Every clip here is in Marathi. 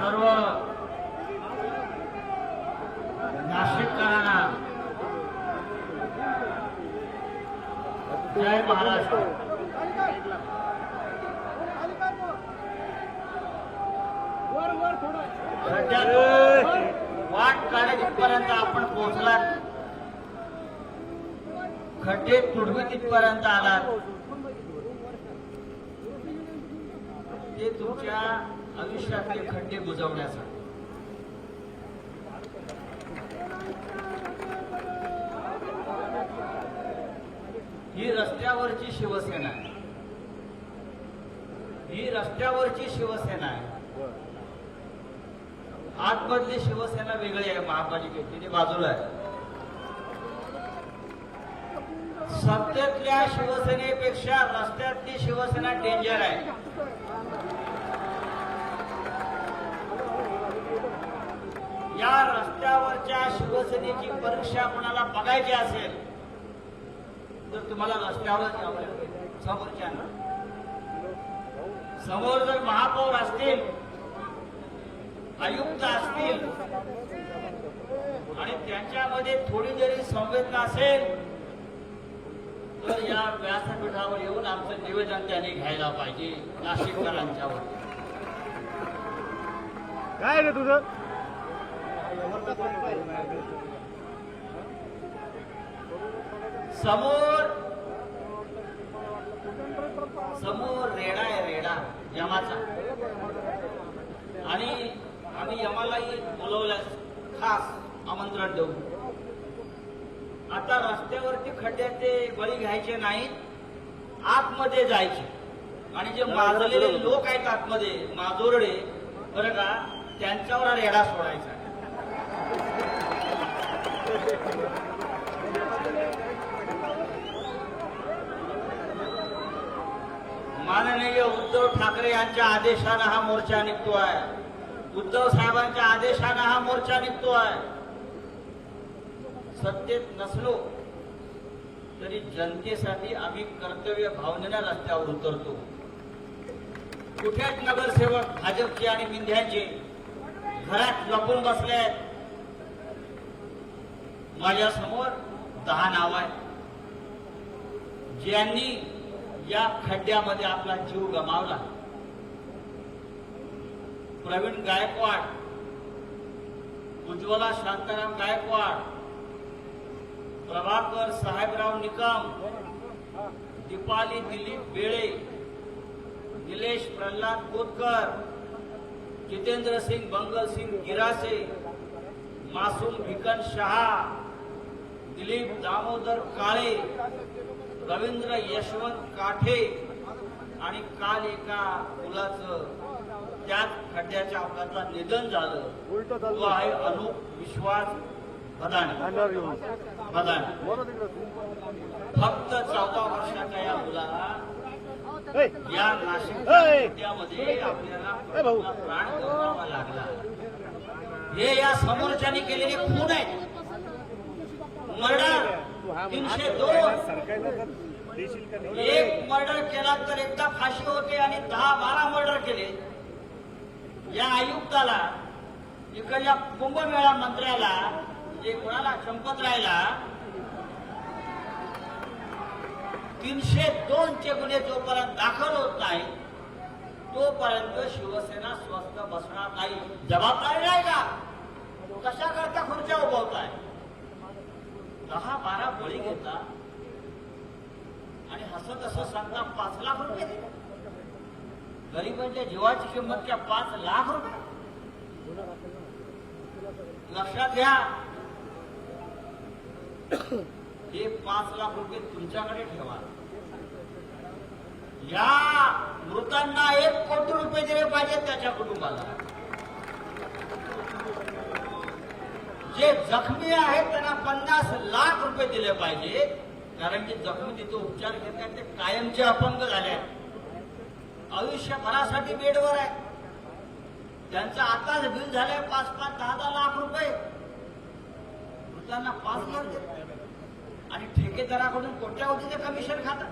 सर्व नाशिककरांना जय महाराष्ट्र. वाट काढत आपण पोहोचलात, खड्डे तुडवी तिथपर्यंत आलात. ते तुमच्या आयुष्यातले खड्डे बुजवण्यासाठी ही रस्त्यावरची शिवसेना आहे. ही रस्त्यावरची शिवसेना आहे. आतमधली शिवसेना वेगळी आहे. महापालिकेत तिथे बाजूला आहे. सत्तेतल्या शिवसेनेपेक्षा रस्त्यातली शिवसेना डेंजर आहे. या रस्त्यावरच्या शिवसेनेची परीक्षा कोणाला बघायची असेल तर तुम्हाला रस्त्यावर यावं लागेल. समोरच्यांना समोर जर महापौर असतील, आयुक्त असतील आणि त्यांच्यामध्ये थोडी जरी संवेदना असेल तर या व्यासपीठावर येऊन आमचं निवेदन त्यांनी घ्यायला पाहिजे. नाशिककरांच्यावर काय रे तुझं समोर समोर रेडा आहे, रेडा यमाचा. आणि आम्ही यमालाही बोलवलं, खास आमंत्रण देऊ. आता रस्त्यावरती खड्ड्याचे बळी घ्यायचे नाहीत, आतमध्ये जायचे. आणि जे माजलेले लोक आहेत आतमध्ये, माजोरडे बरं का, त्यांच्यावर हा रेडा सोडायचा. माननीय उद्धव ठाकरे यांच्या आदेशानं हा मोर्चा निघतो आहे. उद्धव साहेबांच्या आदेशानं हा मोर्चा निघतो आहे. सत्तेत नसलो तरी जनतेसाठी आम्ही कर्तव्य भावनेने रस्त्यावर उतरतो. कुठेच नगरसेवक भाजपचे आणि मिंध्यांचे घरात लपून बसले आहेत. माझ्या समोर 10 नाव आहेत ज्यांनी या खड्ड्यामध्ये आपला जीव गमावला. प्रवीण गायकवाड, उज्ज्वला शांताराम गायकवाड, प्रभाकर साहेबराव निकम, दीपाली दिलीप बेळे, निलेश प्रल्हाद कोतकर, जितेंद्र सिंग बंगल सिंग गिरासे, मासूम भिकन शहा, दिलीप दामोदर काळे, रवींद्र यशवंत काठे आणि काल एका मुलाचं त्याच खड्ड्याच्या अपघातात निधन झालं. तो आहे अनुप विश्वास भदाणे. फक्त 14 वर्षाच्या या मुलाला या नाशिक खड्ड्यामध्ये आपल्याला प्राण गमवावा लागला. हे या समोरच्याने केलेले खून आहेत. मर्डर 302. एक मर्डर केला तर एकदा फाशी होते आणि 10-12 मर्डर केले. या आयुक्ताला, इकडल्या कुंभमेळा मंत्र्याला, जे कोणाला संपतरायला 302 चे गुन्हे जोपर्यंत दाखल होत नाही तोपर्यंत शिवसेना स्वस्थ बसणार नाही. जबाबदारी नाही का? कशा करता खुर्च्या उभवताय? 10-12 बळी घेता आणि हसत असं सांगता 5 लाख रुपये दे. गरिबांच्या जीवाची किंमत क्या 5 लाख रुपये? लक्षात घ्या, हे 5 लाख रुपये तुमच्याकडे ठेवा. या मृतांना 1 कोटी रुपये दिले पाहिजेत त्याच्या कुटुंबाला. जे जखमी आहेत त्यांना 50 लाख रुपये दिले पाहिजे. कारण की जखमी तिथे उपचार घेतात ते कायमचे अपंग झाले, आयुष्यभरासाठी बेडवर आहे. त्यांचं आताच बिल झालंय 5-5, 10-10 लाख रुपये. मृतांना 5 लाख देतात आणि ठेकेदाराकडून कोट्यावधीचे कमिशन खातात.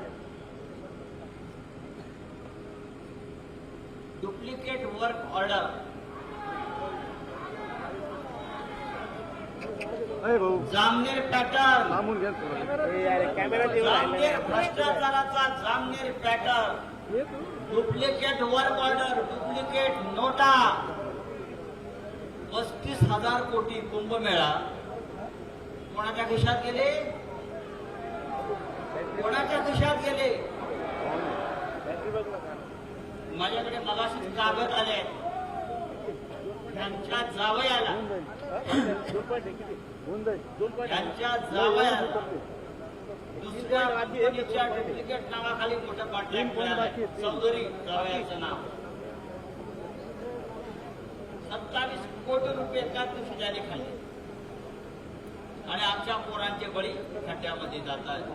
Duplicate work order Jamner pattern, Jamner भ्रष्टाचाराचा Jamner pattern, duplicate work order, duplicate नोटा, 35,000 कोटी कुंभमेळा कोणाच्या खिशात गेले? कोणाच्या खिशात गेले? माझ्याकडे मगाशीच कागद आले, त्यांच्या जावयाला दुसऱ्या कंपनीच्या डुप्लिकेट नावाखाली मोठं कॉन्ट्रॅक्ट मिळालं. चौधरी जावयाचं नाव 27 कोटी रुपये एकाच दिवशी त्याने खाल्ले आणि आमच्या पोरांचे बळी खड्ड्यामध्ये जात आहेत.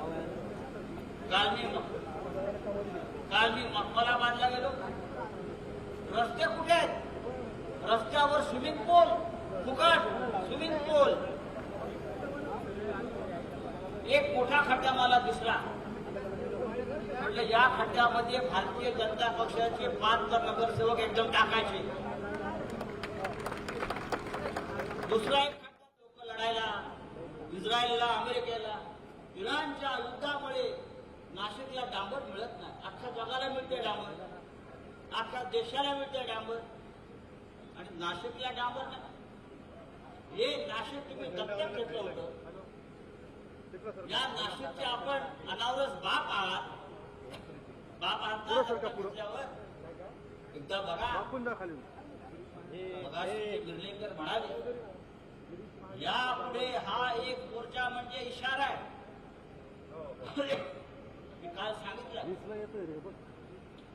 काल मी मखमलाबादला गेलो. रस्ते कुठे आहेत? रस्त्यावर स्विमिंग पूल, फुकट स्विमिंग पूल. एक मोठा खड्डा मला दिसला. म्हटलं या खड्ड्यामध्ये भारतीय जनता पक्षाचे 5 नगरसेवक एकदम टाकायचे. दुसरा एक खड्डा लोक लढायला इस्रायलला, अमेरिकेला, इराणच्या युद्धामुळे नाशिकला डांबर मिळत नाही. अख्ख्या जगाला मिळते डांबर, अख्ख्या देशाला मिळते डांबर आणि नाशिकला डांबर नाही. हे नाशिक तुम्ही दत्तक घेतलं होतं. या नाशिकचे आपण अनावरच बाप आहात. बाप आहात एकदा बघा. गिरलेकर म्हणाले यापुढे हा एक मोर्चा म्हणजे इशारा आहे. मी काल सांगितलं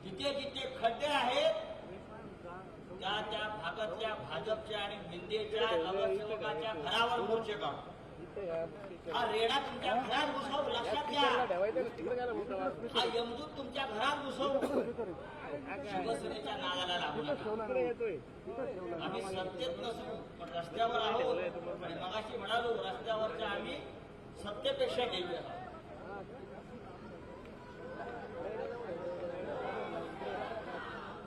जिथे जिथे खड्डे आहेत त्या त्या भागातल्या भाजपच्या आणि मिंदेच्या नगरसेवकाच्या घरावर मोर्चे काढू. हा रेडा तुमच्या घरात घुसवू. लक्षात घ्या, हा यमदूत तुमच्या घरात घुसवू. शिवसेनेच्या नावाला लागू नका. आम्ही सत्तेत नसू पण रस्त्यावर आहोत आणि मगाशी म्हणालो रस्त्यावरच्या आम्ही सत्तेपेक्षा गेलो आहोत.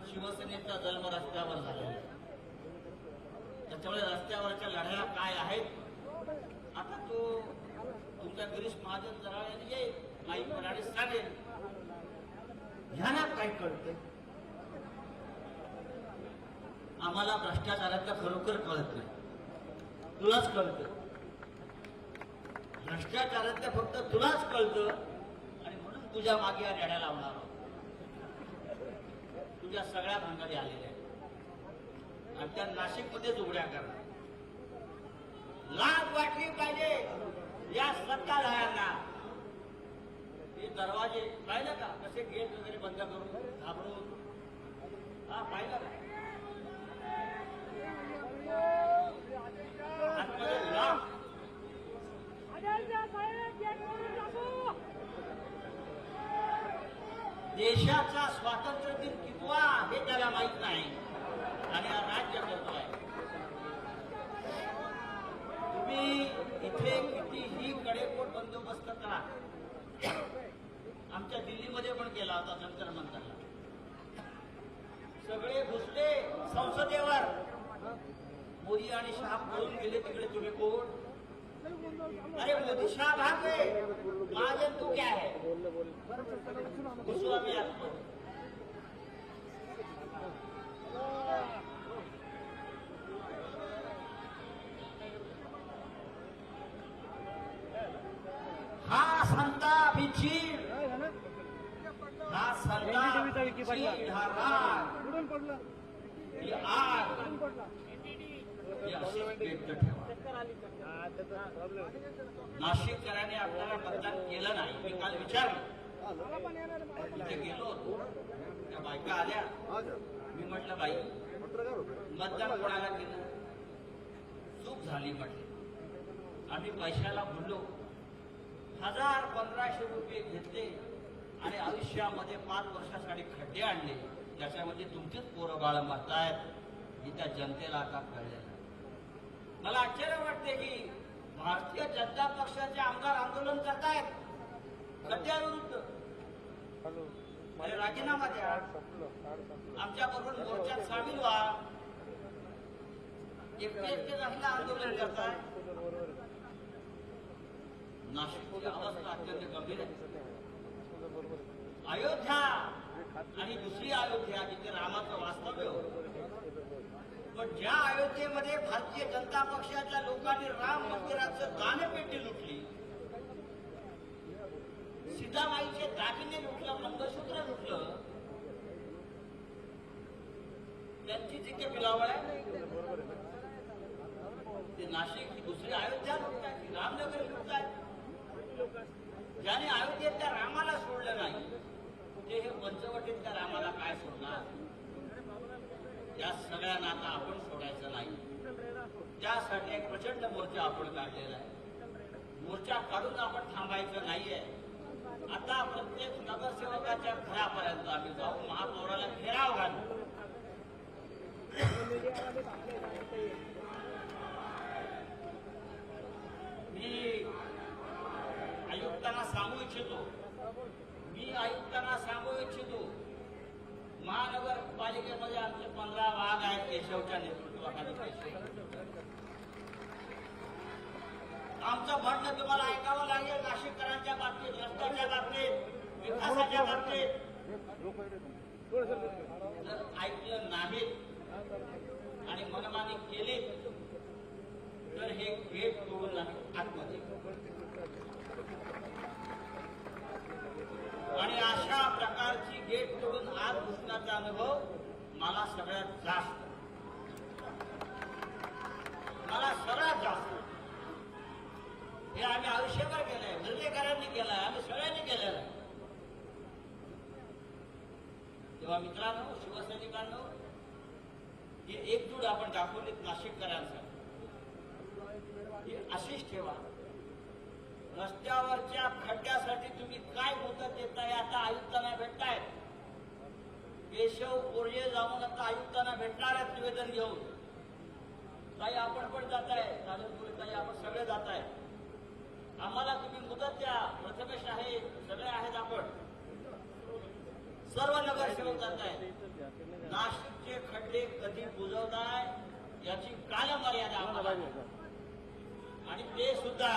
शिवसेनेचा जन्म रस्त्यावर झालेला आहे. त्याच्यामुळे रस्त्यावरच्या लढाया काय आहेत आता तो तुमच्या गिरीश महाजन जराळे येईल माईक म्हणाले सांगेल. ह्याला काय कळते? आम्हाला भ्रष्टाचाराचं खरोखर कळत नाही. तुलाच कळतं भ्रष्टाचाराचं, फक्त तुलाच कळतं आणि म्हणून तुझ्या मागे लढ्या लावणार आहोत. तुझ्या सगळ्या भांगाडी आलेल्या आहेत आणि त्या नाशिकमध्येच उघड्या करणार. लाज वाटली पाहिजे या सत्ताधाऱ्यांना. हे दरवाजे पाहिलं का कसे गेट वगैरे बंद करून घाबरून? हा पाहिलं का? आतमध्ये लॉक. देशाचा स्वातंत्र्य दिन कितवा हे त्याला माहित नाही आणि हा राज्य करतोय. तुम्ही इथे कितीही कडेकोट बंदोबस्त करा. आमच्या दिल्लीमध्ये पण केला होता जंतर मंतरला. सगळे घुसले संसदेवर. मोदी आणि शहा पळून गेले तिकडे. तुम्ही कोण? अरे मोदी शाह भाग गए, महाजन तू क्या है? घुसू आम्ही आतमध्ये. हा संता बिछीड, हा संता बिछीड, हा राग, ही आग, ही अशीच पेट ठेवा. नाशिककरांनी आपल्याला मतदान केलं नाही. मी काल विचारलं, तिथे गेलो होतो, त्या बायका आल्या. मी म्हटलं बाई मतदान कोणाला केलं? चूक झाली म्हटलं. आम्ही पैशाला बोललो. 1000-1500 रुपये घेतले आणि आयुष्यामध्ये 5 वर्षासाठी खड्डे आणले. त्याच्यामध्ये तुमचेच पोरं बाळ मरतायत. ही त्या जनतेला आता कळलेलं. मला आश्चर्य वाटते की भारतीय जनता पक्षाचे आमदार आंदोलन करतायत खड्ड्याविरुद्ध. अरे राजीनामा द्या, आमच्या बरोबर मोर्चात सामील व्हा. एकटे एकटे राहिला आंदोलन करताय. नाशिकची अवस्था अत्यंत गंभीर आहे. अयोध्या आणि दुसरी अयोध्या जिथे रामाचं वास्तव्य होतं, पण ज्या अयोध्येमध्ये भारतीय जनता पक्षाच्या लोकांनी राम मंदिराचं दानपेटी लुटली, सीतामाईचे दागिने लुटलं, मंगळसूत्र लुटलं, त्यांची जिथे बिलावळ आहे ते नाशिक ही दुसरी अयोध्या लुटतायत, रामनगर लुटतायत. ज्याने अयोध्येतल्या रामाला सोडलं नाही ते हे पंचवटीतल्या रामाला काय सोडणार? या सगळ्यांना आता आपण सोडायचं नाही. त्यासाठी एक प्रचंड मोर्चा आपण काढलेला आहे. मोर्चा काढून आपण थांबायचं नाहीये. आता प्रत्येक नगरसेवकाच्या घरापर्यंत आम्ही जाऊ, महापौराला घेराव घालू. मी आयुक्तांना सांगू इच्छितो, महानगरपालिकेमध्ये आमचे 15 वाघ आहेत केशवच्या नेतृत्वाखाली. आमचं म्हणणं तुम्हाला ऐकावं लागेल. नाशिककरांच्या बाबतीत, रस्त्याच्या बाबतीत, विकासाच्या बाबतीत जर ऐकलं नाहीत आणि मनमानी केली तर हे गेट तोडून आतमध्ये, आणि अशा प्रकारची गेट तोडून आत घुसण्याचा अनुभव मला सगळ्यात जास्त हे आम्ही आयुष्यभर केलंय. निर्लेकरांनी केलंय, आम्ही सगळ्यांनी केलेलं आहे. तेव्हा मित्रांनो, शिवसैनिकांनो, ही एकजूट आपण दाखवलीत नाशिककरांसाठी, ही अशीच ठेवा. रस्त्यावरच्या खड्ड्यासाठी तुम्ही काय मुदत देताय? आता आयुक्तांना भेटताय. केशव कोर्ये जाऊन आता आयुक्तांना भेटणार आहेत निवेदन घेऊन. ताई आपण पण जात आहे, ताई आपण सगळे जात आहे. आम्हाला तुम्ही मुदत द्या. प्रथमेश आहे, सगळे आहेत, आपण सर्व नगरसेवक जात आहेत. नाशिकचे खड्डे कधी बुजवताय याची कालमर्यादा आम्हाला, आणि ते सुद्धा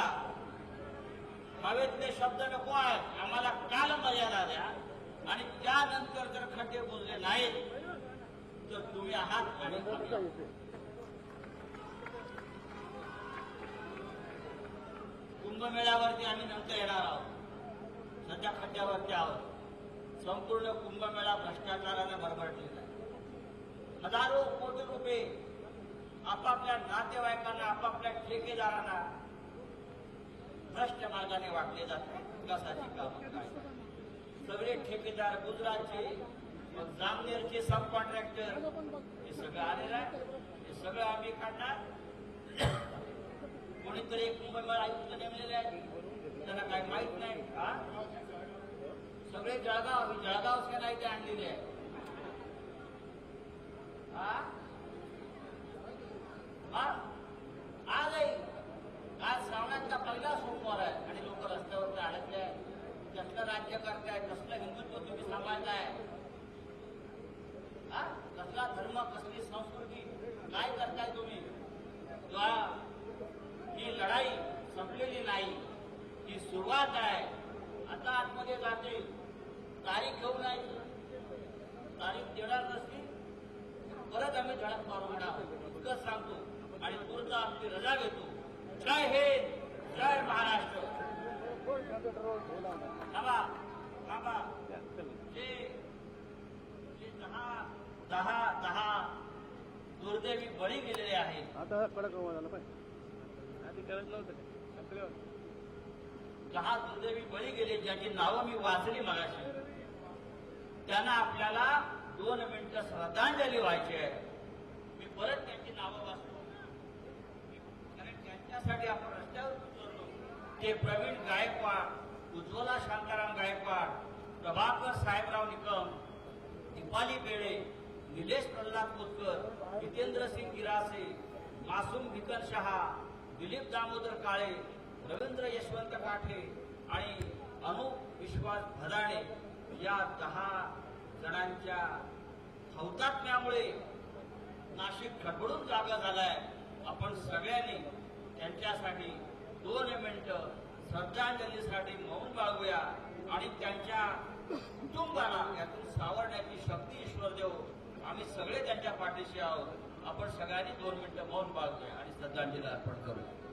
हवेतले शब्द नको आहेत. आम्हाला कालमर्यादा द्या, आणि त्यानंतर जर खड्डे बुजले नाहीत तर तुम्ही आहात आणि कुंभमेळ्यावरती आम्ही नंतर येणार आहोत. सध्या खड्ड्यावरती आहोत. संपूर्ण कुंभमेळा भ्रष्टाचाराने भरभरलेला आहे. हजारो कोटी रुपये आपापल्या नातेवाईकांना, आपापल्या ठेकेदारांना भ्रष्ट मार्गाने वाटले जाते. विकासाची कामं काय? सगळे ठेकेदार गुजरातचे, मग जामनेरचे सब कॉन्ट्रॅक्टर, हे सगळं आलेलं आहे. हे सगळं आम्ही काढणार. कोणीतरी एक कुंभमेळा आयुक्त नेमलेले आहेत, त्यांना काही माहित नाही. सगळे जळगाव सेना इथे आणलेले आहे. आज श्रावणातला पहिला सोमवार आहे आणि लोक रस्त्यावर अडकले आहेत. कसलं राज्य करताय? कसलं हिंदुत्व तुम्ही सांभाळताय? कसला धर्म, कसली संस्कृती, काय करताय तुम्ही? ही लढाई संपलेली नाही, ही सुरुवात आहे. आता आतमध्ये जातील. तारीख घेऊन आहे, तारीख देणार नसतील परत आम्ही धडक मारून इतकंच सांगतो आणि पुढचा आपली रजा घेतो. जय हिंद, जय महाराष्ट्र. जे 10 दुर्दैवी बळी गेलेले आहेत. आता कडक झालं पाहिजे, आधी करत नव्हतं. 10 दुर्दैवी बळी गेले, ज्याची नावं मी वाचली मगाशी, त्यांना आपल्याला 2 मिनिटं श्रद्धांजली व्हायची आहे. मी परत त्यांची नावं वाचतो, कारण त्यांच्यासाठी आपण रस्त्यावर उतरलो. ते प्रवीण गायकवाड, उज्ज्वला शांताराम गायकवाड, प्रभाकर साहेबराव निकम, दीपाली बेळे, निलेश प्रल्हाद कोतकर, जितेंद्रसिंग गिरासे, मासूम भिकन शहा, दिलीप दामोदर काळे, रवींद्र यशवंत काठे आणि अनुप विश्वास भदाणे या 10 जणांच्या हौतात्म्यामुळे नाशिक खडबडून जागा झालाय. आपण सगळ्यांनी त्यांच्यासाठी 2 मिनिटं श्रद्धांजलीसाठी मौन बाळगूया आणि त्यांच्या कुटुंबाला यातून सावरण्याची शक्ती ईश्वर देव. आम्ही सगळे त्यांच्या पाठीशी आहोत. आपण सगळ्यांनी 2 मिनिटं मौन बाळगूया आणि श्रद्धांजली अर्पण करूया.